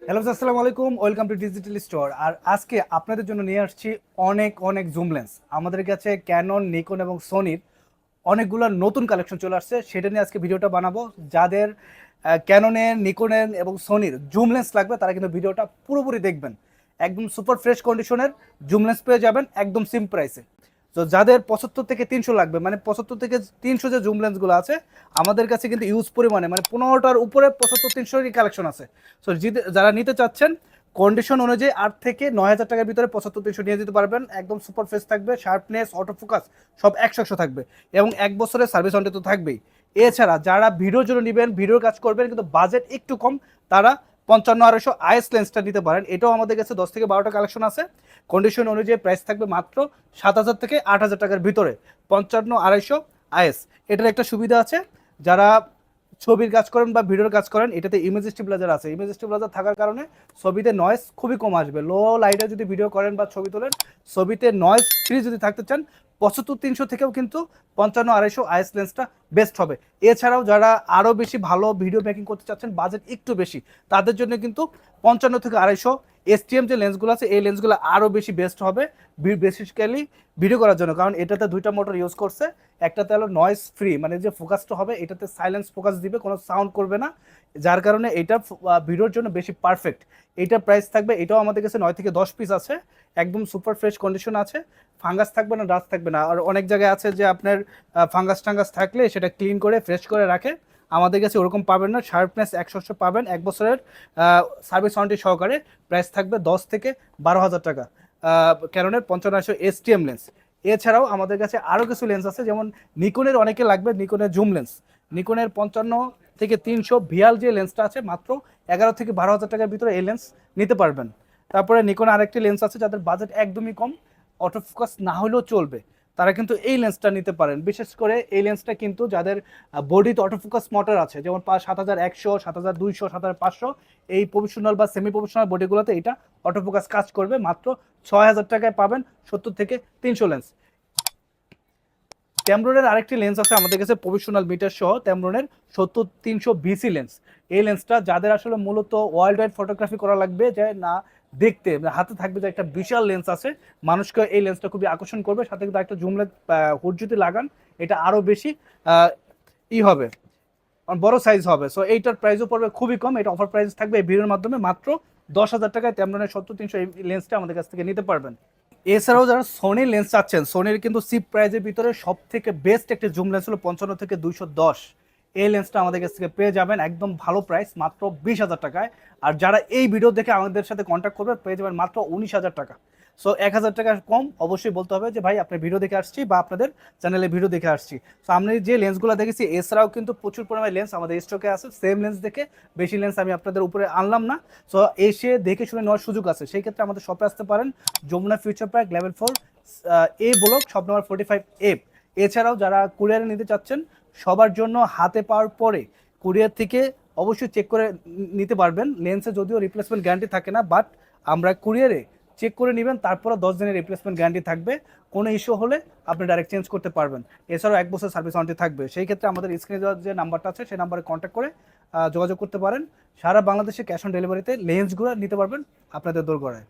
Hello, আসসালামু আলাইকুম। Welcome to digital store. আর আজকে আপনাদের জন্য নিয়ে আসছি অনেক অনেক জুম লেন্স। আমাদের কাছে ক্যানন, নিকন এবং সোনির অনেকগুলো নতুন কালেকশন চলে আসছে, সেটা নিয়ে আজকে ভিডিওটা বানাবো। যাদের ক্যাননের, নিকনের এবং সোনির জুম লেন্স লাগবে তারা কিন্তু ভিডিওটা পুরোপুরি দেখবেন। একদম সুপার ফ্রেশ কন্ডিশনের জুম লেন্স পেয়ে যাবেন একদম সিম প্রাইসে। তো যাদের 75 থেকে 300 লাগবে, মানে 75 থেকে 300 যে জুম লেন্সগুলো আছে আমাদের কাছে কিন্তু ইউজ পরিমাণে, মানে 15টার উপরে 75-300 কালেকশন আছে। সো যারা নিতে চাচ্ছেন কন্ডিশন অনুযায়ী 8 থেকে 9 হাজার টাকার ভিতরে 75-300 নিয়ে যেতে পারবেন। একদম সুপার ফ্রেশ থাকবে, শার্পনেস, অটো ফোকাস সব 100 থাকবে এবং 1 বছরের সার্ভিস ওয়ারেন্টি তো থাকবেই। এছাড়া যারা ভিডিওর জন্য নেবেন, ভিডিওর কাজ করবেন কিন্তু বাজেট একটু কম, তারা 55-250 আইএস লেন্সটা নিতে পারেন। এটাও আমাদের কাছে 10 থেকে 12টা কালেকশন আছে। কন্ডিশন অনুযায়ী প্রাইস থাকবে মাত্র 7,000 থেকে 8,000 টাকার ভিতরে। 55-250 আইএস। এটার একটা সুবিধা আছে, যারা ছবির কাজ করেন বা ভিডিওর কাজ করেন, এটাতে ইমেজ স্টেবিলাইজার আছে। ইমেজ স্টেবিলাইজার থাকার কারণে ছবিতে নয়েজ খুবই কম আসবে। লো লাইটে যদি ভিডিও করেন বা ছবি তোলেন, ছবিতে নয়েজ ফ্রি যদি থাকতে চান, 75-300 থেকেও কিন্তু 55-250 আইএস লেন্সটা বেস্ট হবে। এছাড়াও যারা আরও বেশি ভালো ভিডিও মেকিং করতে চাচ্ছেন, বাজেট একটু বেশি, তাদের জন্য কিন্তু 55-250 এসটিএম যে লেন্সগুলো আছে এই লেন্সগুলো আরও বেশি বেস্ট হবে বেসিক্যালি ভিডিও করার জন্য। কারণ এটাতে দুইটা মোটর ইউজ করছে, একটাতে হলো নয়েজ ফ্রি, মানে যে ফোকাসটা হবে এটাতে সাইলেন্স ফোকাস দিবে, কোনো সাউন্ড করবে না, যার কারণে এটা ভিডিওর জন্য বেশি পারফেক্ট। এইটার প্রাইস থাকবে, এটাও আমাদের কাছে 9 থেকে 10 পিস আছে, একদম সুপার ফ্রেশ কন্ডিশন আছে, ফাঙ্গাস থাকবে না, ডাস্ট থাকবে না। আর অনেক জায়গায় আছে যে আপনার ফাঙ্গাস টাঙ্গাস থাকলে সেটা ক্লিন করে ফ্রেশ করে রাখে, আমাদের কাছে ওরকম পাবেন না। শার্পনেস 100 পাবেন 1 বছরের সার্ভিস ওয়ারেন্টি সহকারে। প্রাইস থাকবে 10 থেকে 12 হাজার টাকা ক্যাননের 55 এসটিএম লেন্স। এছাড়াও আমাদের কাছে আরও কিছু লেন্স আছে, যেমন নিকনের অনেকে লাগবে, নিকনের জুম লেন্স। নিকনের 55-300 ভিয়াল যে লেন্সটা আছে মাত্র 11 থেকে 12 হাজার টাকার ভিতরে এই লেন্স নিতে পারবেন। তারপরে নিকন আরেকটি লেন্স আছে, যাদের বাজেট একদমই কম, অটো ফোকাস না হলেও চলবে, তারা কিন্তু এই লেন্সটা নিতে পারেন। বিশেষ করে এই লেন্সটা কিন্তু যাদের বডিতে অটোফোকাস মোটর আছে, যেমন 7100, 7200, 7500, এই প্রফেশনাল বা সেমি প্রফেশনাল বডিগুলোতে এটা অটোফোকাস কাজ করবে। মাত্র 6000 টাকায় পাবেন 70-300 লেন্স। ট্যামরনের আরেকটি লেন্স আছে আমাদের কাছে প্রফেশনাল মিটার সহ, ট্যামরনের 70-300 বিসি লেন্স। এই লেন্সটা যাদের আসলে মূলত ওয়ার্ল্ড ওয়াইড ফটোগ্রাফি করা লাগবে, যে না দেখতে হাতে থাকবে যে একটা বিশাল লেন্স আছে, মানুষকে এই লেন্সটা খুবই আকর্ষণ করবে। সাথে কিন্তু একটা জুম লেন্স হুড যদি লাগান, এটা আরও বেশি হবে, বড় সাইজ হবে। সো এইটার প্রাইসও পড়বে খুবই কম। এটা অফার প্রাইস থাকবে এই ভিডিওর মাধ্যমে মাত্র 10,000 টাকায় ট্যামরনের 70-300 এই লেন্সটা আমাদের কাছ থেকে নিতে পারবেন। এছাড়াও যারা সোনির লেন্স চাচ্ছেন, সোনির কিন্তু চিপ প্রাইজের ভিতরে সব থেকে বেস্ট একটা জুম লেন্স হলো 55-210। এই লেন্সটা আমাদের কাছ থেকে পেয়ে যাবেন একদম ভালো প্রাইস, মাত্র 20,000 টাকায়। আর যারা এই ভিডিও দেখে আমাদের সাথে কন্ট্যাক্ট করবে পেয়ে যাবেন মাত্র 19,000 টাকা। সো 1,000 টাকা কম অবশ্যই বলতে হবে যে ভাই আপনার ভিডিও দেখে আসছি বা আপনাদের চ্যানেলে ভিডিও দেখে আসছি। সো আমি যে লেন্সগুলো দেখেছি, এছাড়াও কিন্তু প্রচুর পরিমাণে লেন্স আমাদের স্টকে আছে। সেম লেন্স দেখে বেশি লেন্স আমি আপনাদের উপরে আনলাম না। সো এসে দেখে শুনে নেওয়ার সুযোগ আছে, সেই ক্ষেত্রে আমাদের শপে আসতে পারেন, যমুনা ফিউচার পার্ক লেভেল 4 এ ব্লক, শপ নাম্বার 45A। এছাড়াও যারা কুরিয়ারে নিতে চাচ্ছেন, সবার জন্য হাতে পাওয়ার পরে কুরিয়ার থেকে অবশ্যই চেক করে নিতে পারবেন। লেন্সে যদিও রিপ্লেসমেন্ট গ্যারান্টি থাকে না, বাট আমরা কুরিয়ারে চেক করে নেবেন, তারপরে 10 দিনের রিপ্লেসমেন্ট গ্যারান্টি থাকবে। কোনো ইস্যু হলে আপনি ডাইরেক্ট চেঞ্জ করতে পারবেন। এছাড়াও 1 বছর সার্ভিস ওয়ারেন্টি থাকবে। সেই ক্ষেত্রে আমাদের স্ক্রিনে দেওয়ার যে নাম্বারটা আছে সেই নাম্বারে কন্ট্যাক্ট করে যোগাযোগ করতে পারেন। সারা বাংলাদেশে ক্যাশ অন ডেলিভারিতে লেন্সগুলো নিতে পারবেন আপনাদের দোরগোড়ায়।